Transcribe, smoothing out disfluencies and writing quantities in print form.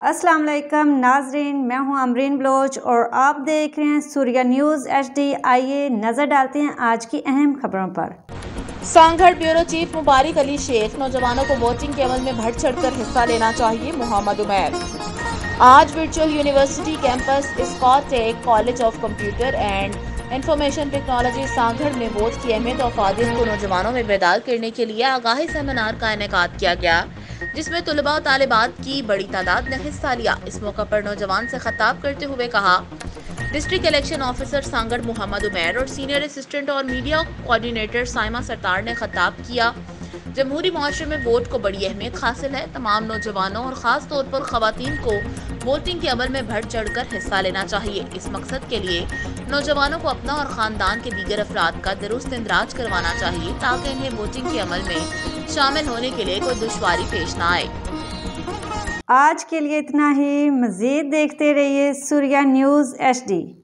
السلام علیکم ناظرین، میں ہوں امرین بلوچ اور آپ دیکھ رہے ہیں سوریہ نیوز HD۔ آئیے نظر ڈالتے ہیں آج کی اہم خبروں پر۔ سانگھڑ بیورو چیف مبارک علی شیخ، نوجوانوں کو ووٹنگ کے عمل میں بڑھ چڑھ کر حصہ لینا چاہیے، محمد عمیر۔ آج virtual university campus Scotech college of computer and information technology Sanghar میں ووٹ کی اہمیت اور افادیت کو نوجوانوں میں بیدار کرنے کے لیے آگاہی سیمینار کا انعقاد کیا گیا، جس میں طلباء و طالبات کی بڑی تعداد نے حصہ لیا۔ اس موقع پر نوجوان سے خطاب کرتے ہوئے کہا، ڈسٹرکٹ الیکشن آفیسر سانگھڑ محمد عمیر اور سینئر اسسٹنٹ اور میڈیا کوآرڈینیٹر سائمہ ستار نے خطاب کیا۔ جمہوری معاشرے میں ووٹ کو بڑی اہمیت حاصل ہے، تمام نوجوانوں اور خاص طور پر خواتین کو ووٹنگ کے عمل میں بڑھ چڑھ کر حصہ لینا چاہیے۔ اس مقصد کے لیے نوجوانوں کو اپنا اور خاندان کے دیگر افراد کا درست اندراج کروانا چاہیے تاکہ انہیں ووٹنگ کے عمل میں شامل ہونے کے لیے کوئی دشواری پیش نہ آئے۔ آج کے لیے اتنا ہی، مزید دیکھتے رہیے سوریہ نیوز HD۔